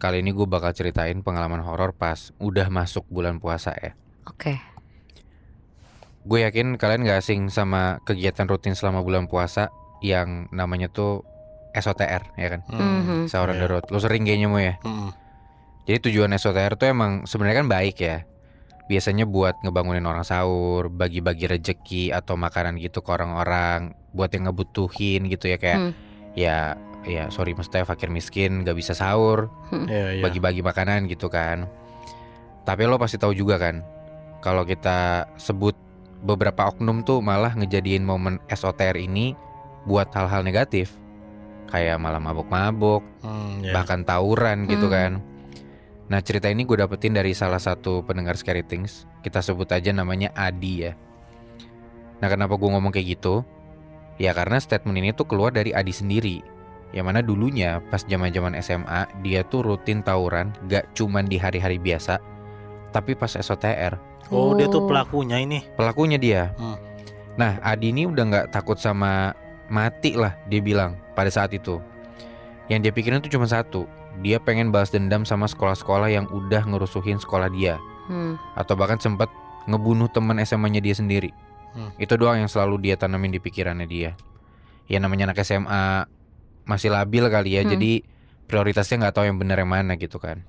Kali ini gue bakal ceritain pengalaman horor pas udah masuk bulan puasa ya. Oke. Gue yakin kalian gak asing sama kegiatan rutin selama bulan puasa yang namanya tuh SOTR ya kan. Sahur on the road. Lo sering kayaknya mau ya. Jadi tujuan SOTR tuh emang sebenarnya kan baik ya. Biasanya buat ngebangunin orang sahur, bagi-bagi rejeki atau makanan gitu ke orang-orang, buat yang ngebutuhin gitu ya kayak ya sorry maksudnya fakir miskin gak bisa sahur, bagi-bagi makanan gitu kan. Tapi lo pasti tahu juga kan, kalau kita sebut beberapa oknum tuh malah ngejadiin momen SOTR ini buat hal-hal negatif, kayak malah mabok-mabok, bahkan tawuran gitu kan. Nah cerita ini gue dapetin dari salah satu pendengar Scary Things. Kita sebut aja namanya Adi ya. Nah kenapa gue ngomong kayak gitu? Ya karena statement ini tuh keluar dari Adi sendiri, yang mana dulunya pas zaman-zaman SMA dia tuh rutin tawuran, gak cuman di hari-hari biasa, tapi pas SOTR. Oh, dia tuh pelakunya ini. Pelakunya dia. Nah Adi ini udah gak takut sama mati lah, dia bilang pada saat itu. Yang dia pikirin tuh cuma satu, dia pengen balas dendam sama sekolah-sekolah yang udah ngerusuhin sekolah dia, atau bahkan sempat ngebunuh teman SMA-nya dia sendiri. Itu doang yang selalu dia tanamin di pikirannya dia. Ya namanya anak SMA masih labil kali ya, jadi prioritasnya nggak tahu yang benar yang mana gitu kan.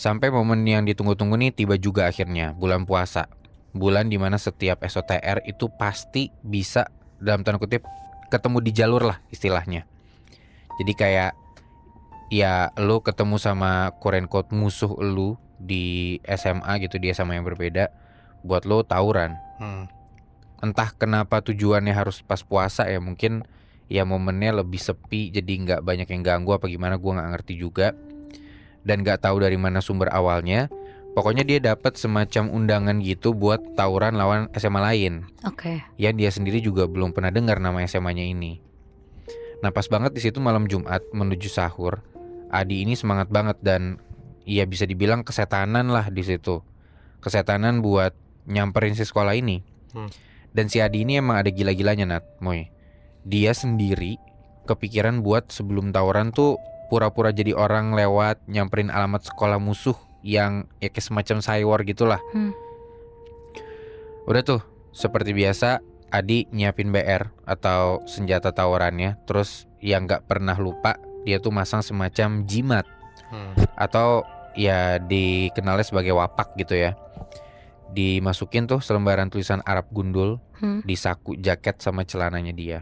Sampai momen yang ditunggu-tunggu nih tiba juga akhirnya, bulan puasa. Bulan dimana setiap SOTR itu pasti bisa dalam tanda kutip ketemu di jalur lah istilahnya. Jadi kayak ya lu ketemu sama quote unquote musuh lu di SMA gitu, di SMA yang berbeda, buat lu tawuran. Entah kenapa tujuannya harus pas puasa ya, mungkin ya momennya lebih sepi jadi nggak banyak yang ganggu apa gimana, gue nggak ngerti juga dan nggak tahu dari mana sumber awalnya. Pokoknya dia dapat semacam undangan gitu buat tawuran lawan SMA lain. Oke. Ya dia sendiri juga belum pernah dengar nama SMA-nya ini. Nah pas banget di situ malam Jumat menuju sahur, Adi ini semangat banget dan ya bisa dibilang kesetanan lah di situ. Kesetanan buat nyamperin si sekolah ini. Dan si Adi ini emang ada gila-gilanya Nat, Moy. Dia sendiri kepikiran buat sebelum tawuran tuh pura-pura jadi orang lewat nyamperin alamat sekolah musuh yang ya kayak semacam cywar gitulah. Udah tuh, seperti biasa Adi nyiapin BR atau senjata tawarannya. Terus yang gak pernah lupa, dia tuh masang semacam jimat, atau ya dikenalnya sebagai wapak gitu ya. Dimasukin tuh selembaran tulisan Arab gundul di saku jaket sama celananya dia.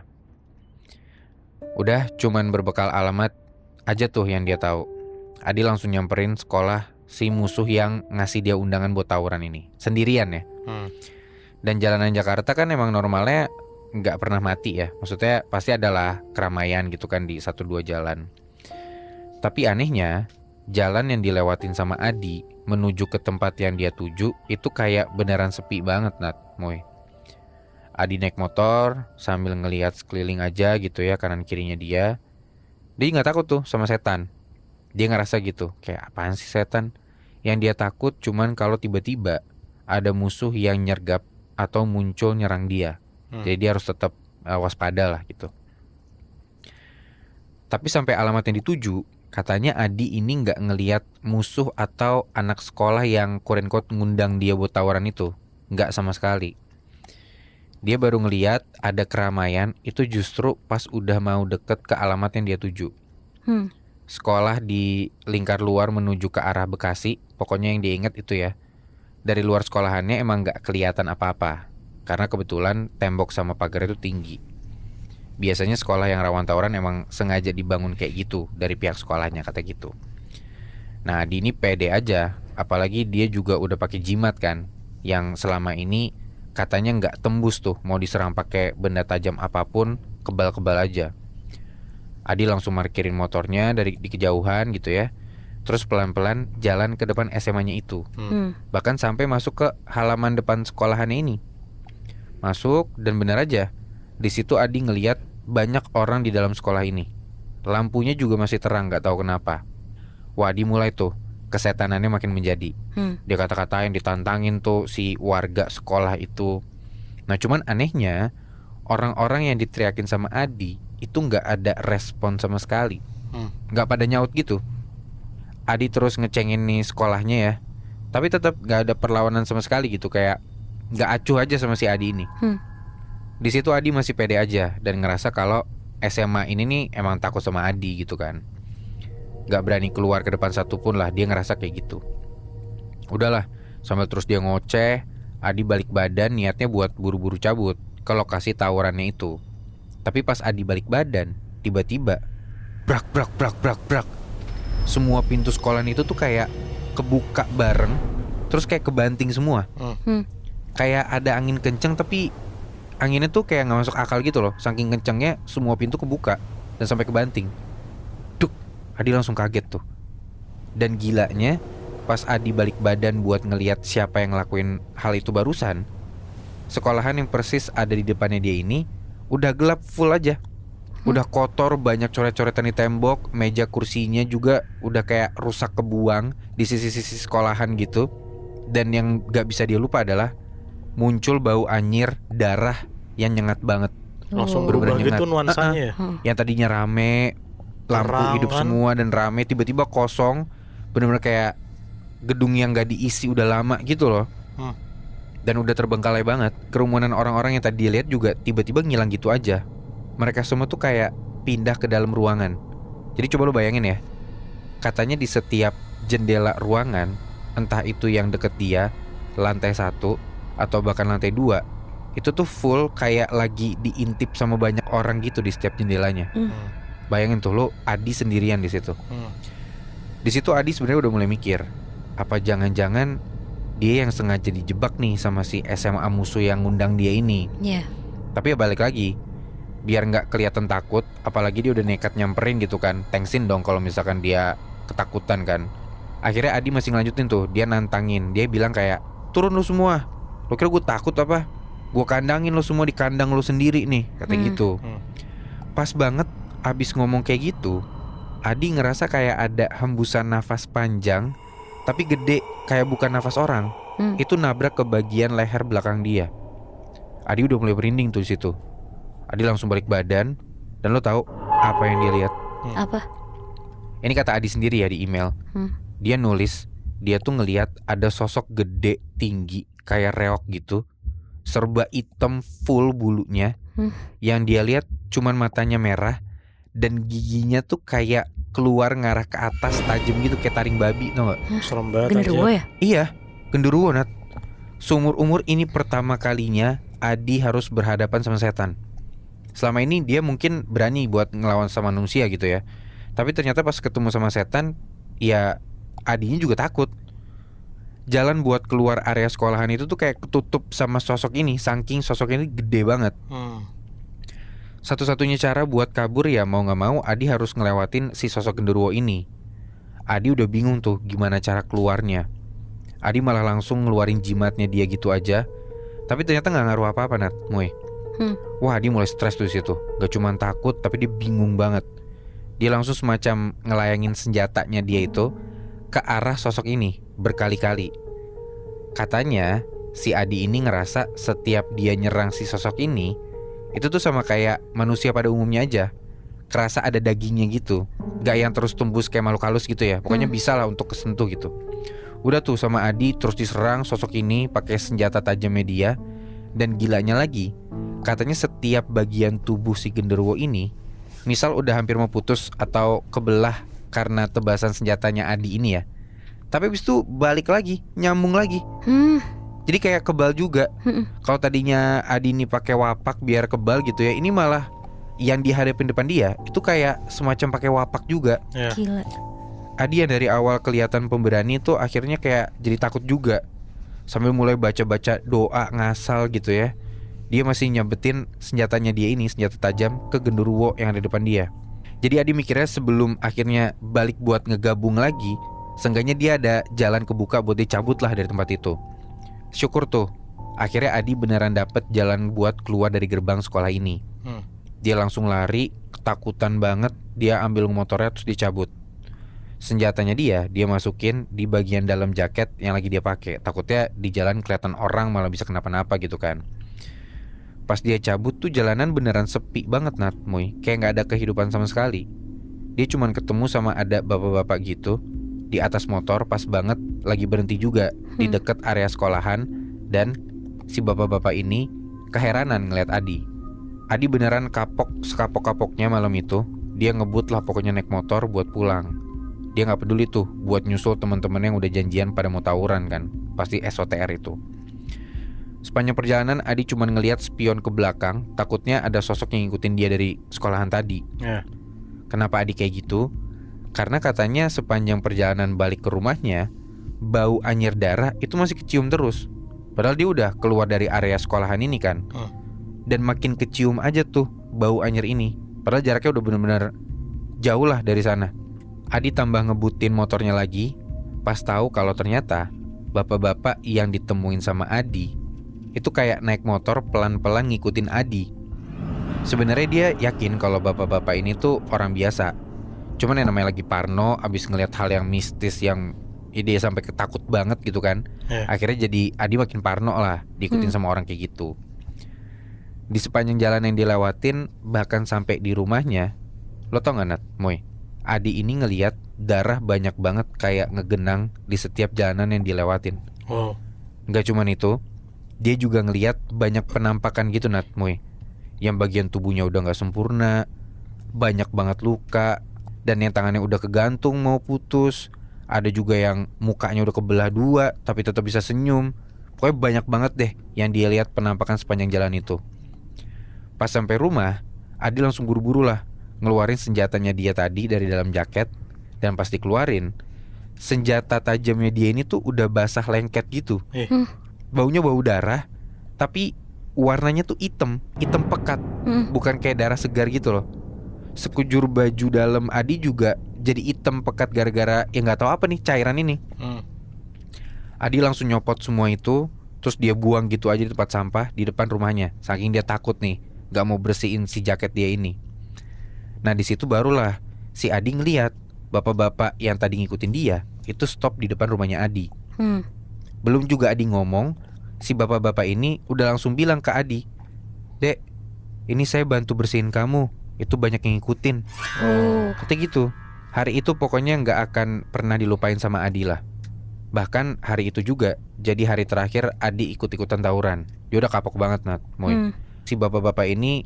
Udah cuman berbekal alamat aja tuh yang dia tahu, Adi langsung nyamperin sekolah si musuh yang ngasih dia undangan buat tawuran ini sendirian ya. Dan jalanan Jakarta kan emang normalnya nggak pernah mati ya. Maksudnya pasti adalah keramaian gitu kan di 1-2 jalan. Tapi anehnya jalan yang dilewatin sama Adi menuju ke tempat yang dia tuju itu kayak beneran sepi banget Nat, Moy. Adi naik motor sambil ngelihat sekeliling aja gitu ya, kanan kirinya dia. Dia nggak takut tuh sama setan. Dia ngerasa gitu, kayak apaan sih setan? Yang dia takut cuman kalau tiba-tiba ada musuh yang nyergap atau muncul nyerang dia. Jadi dia harus tetap waspada lah gitu. Tapi sampai alamat yang dituju, katanya Adi ini nggak ngelihat musuh atau anak sekolah yang quote-unquote ngundang dia buat tawaran itu. Nggak sama sekali. Dia baru ngelihat ada keramaian itu justru pas udah mau deket ke alamat yang dia tuju. Sekolah di lingkar luar menuju ke arah Bekasi. Pokoknya yang dia ingat itu ya. Dari luar sekolahannya emang gak kelihatan apa-apa, karena kebetulan tembok sama pagar itu tinggi. Biasanya sekolah yang rawan tawuran emang sengaja dibangun kayak gitu dari pihak sekolahnya, kata gitu. Nah Adi ini pede aja, apalagi dia juga udah pakai jimat kan, yang selama ini katanya gak tembus tuh mau diserang pakai benda tajam apapun, kebal-kebal aja. Adi langsung parkirin motornya di kejauhan gitu ya. Terus pelan-pelan jalan ke depan SMA-nya itu. Bahkan sampai masuk ke halaman depan sekolahannya ini. Masuk dan benar aja, di situ Adi ngelihat banyak orang di dalam sekolah ini. Lampunya juga masih terang, gak tahu kenapa. Wah Adi mulai tuh, kesetanannya makin menjadi. Dia kata-katain, ditantangin tuh si warga sekolah itu. Nah cuman anehnya, orang-orang yang diteriakin sama Adi itu gak ada respon sama sekali. Nggak pada nyaut gitu. Adi terus ngecengin nih sekolahnya ya, tapi tetap nggak ada perlawanan sama sekali gitu, kayak nggak acuh aja sama si Adi ini. Di situ Adi masih pede aja dan ngerasa kalau SMA ini nih emang takut sama Adi gitu kan. Nggak berani keluar ke depan satupun lah, dia ngerasa kayak gitu. Udahlah, sambil terus dia ngoceh, Adi balik badan niatnya buat buru-buru cabut ke lokasi tawurannya itu. Tapi pas Adi balik badan, tiba-tiba brak brak brak brak brak. Semua pintu sekolah itu tuh kayak kebuka bareng, terus kayak kebanting semua. Kayak ada angin kenceng tapi anginnya tuh kayak nggak masuk akal gitu loh. Saking kencengnya semua pintu kebuka dan sampai kebanting. Duk, Adi langsung kaget tuh. Dan gilanya, pas Adi balik badan buat ngeliat siapa yang ngelakuin hal itu barusan, sekolahan yang persis ada di depannya dia ini udah gelap full aja. Udah kotor, banyak coret-coretan di tembok, meja kursinya juga udah kayak rusak kebuang di sisi-sisi sekolahan gitu. Dan yang gak bisa dia lupa adalah muncul bau anyir darah yang nyengat banget. Langsung Bener-bener berubah gitu nyengat. nuansanya ya. Yang tadinya rame, lampu Terang hidup kan? semua dan rame, tiba-tiba kosong. Bener-bener kayak gedung yang gak diisi udah lama gitu loh. Dan udah terbengkalai banget. Kerumunan orang-orang yang tadi dilihat juga tiba-tiba ngilang gitu aja. Mereka semua tuh kayak pindah ke dalam ruangan. Jadi coba lu bayangin ya, katanya di setiap jendela ruangan, entah itu yang deket dia, lantai 1 atau bahkan lantai 2, itu tuh full kayak lagi diintip sama banyak orang gitu di setiap jendelanya. Bayangin tuh, lo Adi sendirian di situ. Di situ Adi sebenarnya udah mulai mikir, apa jangan-jangan dia yang sengaja dijebak nih sama si SMA musuh yang ngundang dia ini. Tapi ya balik lagi, biar nggak kelihatan takut, apalagi dia udah nekat nyamperin gitu kan, thanksin dong kalau misalkan dia ketakutan kan. Akhirnya Adi masih ngelanjutin tuh, dia nantangin, dia bilang kayak, turun lu semua, lo kira gue takut apa? Gue kandangin lo semua di kandang lo sendiri nih, kata gitu. Pas banget abis ngomong kayak gitu, Adi ngerasa kayak ada hembusan nafas panjang tapi gede, kayak bukan nafas orang. Itu nabrak ke bagian leher belakang dia. Adi udah mulai merinding tuh di situ. Adi langsung balik badan, dan lo tahu apa yang dia lihat? Apa? Ini kata Adi sendiri ya di email. Dia nulis, dia tuh ngelihat ada sosok gede tinggi kayak reok gitu, serba hitam full bulunya. Yang dia lihat cuman matanya merah dan giginya tuh kayak keluar ngarah ke atas tajam gitu kayak taring babi, tau gak? Serem banget Genderuwo ya? Iya, genderuwo Nat. Seumur-umur ini pertama kalinya Adi harus berhadapan sama setan. Selama ini dia mungkin berani buat ngelawan sama manusia gitu ya, tapi ternyata pas ketemu sama setan, ya Adinya juga takut. Jalan buat keluar area sekolahan itu tuh kayak ketutup sama sosok ini, saking sosok ini gede banget. Satu-satunya cara buat kabur ya mau gak mau Adi harus ngelewatin si sosok genderuwo ini. Adi udah bingung tuh gimana cara keluarnya. Adi malah langsung ngeluarin jimatnya dia gitu aja. Tapi ternyata gak ngaruh apa-apa Nat, Moy. Wah, Adi mulai stres tuh di situ. Gak cuman takut tapi dia bingung banget. Dia langsung semacam ngelayangin senjatanya dia itu ke arah sosok ini berkali-kali. Katanya si Adi ini ngerasa setiap dia nyerang si sosok ini, itu tuh sama kayak manusia pada umumnya aja, kerasa ada dagingnya gitu. Gak yang terus tembus kayak makhluk halus gitu ya. Pokoknya bisa lah untuk kesentuh gitu. Udah tuh sama Adi terus diserang sosok ini pakai senjata tajamnya dia. Dan gilanya lagi, katanya setiap bagian tubuh si genderuwo ini, misal udah hampir mau putus atau kebelah karena tebasan senjatanya Adi ini ya, tapi abis itu balik lagi, nyambung lagi. Jadi kayak kebal juga. Kalau tadinya Adi ini pakai wapak biar kebal gitu ya, ini malah yang dihadapin depan dia itu kayak semacam pakai wapak juga. Gila. Adi yang dari awal kelihatan pemberani tuh akhirnya kayak jadi takut juga. Sambil mulai baca-baca doa ngasal gitu ya. Dia masih nyambetin senjatanya dia ini, senjata tajam, ke genderuwo yang ada di depan dia. Jadi Adi mikirnya sebelum akhirnya balik buat ngegabung lagi, seenggaknya dia ada jalan kebuka buat dicabut lah dari tempat itu. Syukur tuh, akhirnya Adi beneran dapet jalan buat keluar dari gerbang sekolah ini. Dia langsung lari, ketakutan banget. Dia ambil motornya terus dicabut. Senjatanya dia masukin di bagian dalam jaket yang lagi dia pakai. Takutnya di jalan kelihatan orang malah bisa kenapa-napa gitu kan. Pas dia cabut tuh jalanan beneran sepi banget Nat, Moy. Kayak gak ada kehidupan sama sekali. dia cuman ketemu sama ada bapak-bapak gitu di atas motor pas banget lagi berhenti juga di deket area sekolahan. Dan si bapak-bapak ini keheranan ngeliat Adi. Adi beneran kapok sekapok-kapoknya malam itu. Dia ngebut lah pokoknya naik motor buat pulang. Dia gak peduli tuh buat nyusul teman-teman yang udah janjian pada mau tawuran kan. Pasti SOTR itu. Sepanjang perjalanan Adi cuma ngelihat spion ke belakang. Takutnya ada sosok yang ngikutin dia dari sekolahan tadi. Kenapa Adi kayak gitu? Karena katanya sepanjang perjalanan balik ke rumahnya, bau anyir darah itu masih kecium terus. Padahal dia udah keluar dari area sekolahan ini kan. Dan makin kecium aja tuh bau anyir ini. Padahal jaraknya udah bener-bener jauh lah dari sana. Adi tambah ngebutin motornya lagi. Pas tahu kalau ternyata bapak-bapak yang ditemuin sama Adi itu kayak naik motor pelan-pelan ngikutin Adi. Sebenarnya dia yakin kalau bapak-bapak ini tuh orang biasa. Cuman yang namanya lagi parno, abis ngeliat hal yang mistis yang dia sampai ketakut banget gitu kan. Akhirnya jadi Adi makin parno lah, diikutin sama orang kayak gitu. Di sepanjang jalan yang dilewatin, bahkan sampai di rumahnya, lo tau gak Nat, Moy? Adi ini ngeliat darah banyak banget kayak ngegenang di setiap jalanan yang dilewatin. Gak cuman itu, dia juga ngeliat banyak penampakan gitu Nat, Moy. Yang bagian tubuhnya udah gak sempurna, banyak banget luka, dan yang tangannya udah kegantung mau putus. Ada juga yang mukanya udah kebelah dua tapi tetap bisa senyum. Pokoknya banyak banget deh yang dia lihat penampakan sepanjang jalan itu. Pas sampai rumah, Adi langsung buru-buru lah ngeluarin senjatanya dia tadi dari dalam jaket. Dan pas dikeluarin, senjata tajamnya dia ini tuh udah basah lengket gitu. Baunya bau darah, tapi warnanya tuh hitam pekat. Bukan kayak darah segar gitu loh. Sekujur baju dalam Adi juga jadi hitam pekat gara-gara ya gak tahu apa nih cairan ini. Adi langsung nyopot semua itu, terus dia buang gitu aja di tempat sampah di depan rumahnya. Saking dia takut nih, gak mau bersihin si jaket dia ini. Nah di situ barulah si Adi ngeliat bapak-bapak yang tadi ngikutin dia itu stop di depan rumahnya Adi. Belum juga Adi ngomong, si bapak-bapak ini udah langsung bilang ke Adi, "Dek, ini saya bantu bersihin kamu, itu banyak yang ngikutin." Kata gitu. Hari itu pokoknya gak akan pernah dilupain sama Adi lah. Bahkan hari itu juga jadi hari terakhir Adi ikut-ikutan tawuran. Dia udah kapok banget Nat, Moy. Si bapak-bapak ini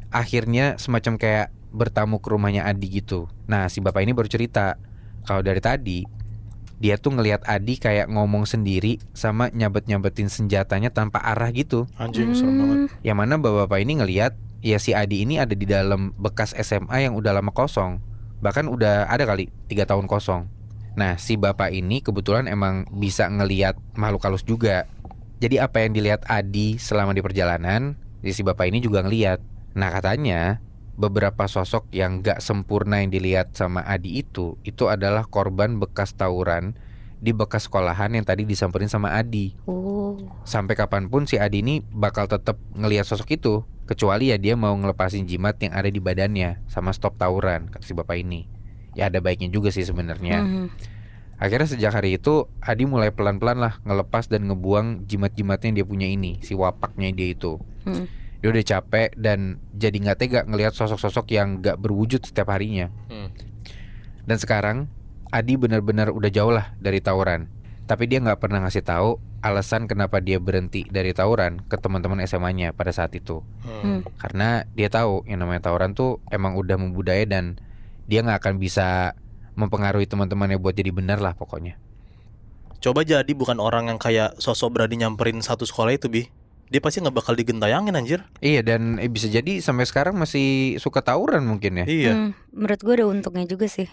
akhirnya semacam kayak bertamu ke rumahnya Adi gitu. Nah si bapak ini baru cerita kalau dari tadi dia tuh ngelihat Adi kayak ngomong sendiri sama nyabet-nyabetin senjatanya tanpa arah gitu. Anjing serem banget. Yang mana bapak-bapak ini ngelihat ya si Adi ini ada di dalam bekas SMA yang udah lama kosong. Bahkan udah ada kali 3 tahun kosong. Nah si bapak ini kebetulan emang bisa ngelihat makhluk halus juga. Jadi apa yang dilihat Adi selama di perjalanan, si bapak ini juga ngelihat. Nah katanya beberapa sosok yang gak sempurna yang dilihat sama Adi itu adalah korban bekas tawuran di bekas sekolahan yang tadi disamperin sama Adi. Sampai kapanpun si Adi ini bakal tetap ngelihat sosok itu, kecuali ya dia mau ngelepasin jimat yang ada di badannya sama stop tawuran, kata si bapak ini. Ya ada baiknya juga sih sebenarnya. Akhirnya sejak hari itu Adi mulai pelan-pelan lah ngelepas dan ngebuang jimat-jimatnya yang dia punya ini, si wapaknya dia itu. Dia udah capek dan jadi gak tega ngelihat sosok-sosok yang gak berwujud setiap harinya. Dan sekarang Adi benar-benar udah jauh lah dari tawuran. Tapi dia gak pernah ngasih tahu alasan kenapa dia berhenti dari tawuran ke teman-teman SMA-nya pada saat itu. Karena dia tahu yang namanya tawuran tuh emang udah membudaya dan dia gak akan bisa mempengaruhi teman-temannya buat jadi benar lah pokoknya. Coba jadi bukan orang yang kayak sosok berani nyamperin satu sekolah itu, Bi. Dia pasti gak bakal digentayangin anjir. Iya dan bisa jadi sampai sekarang masih suka tawuran mungkin ya. Iya. Menurut gue ada untungnya juga sih.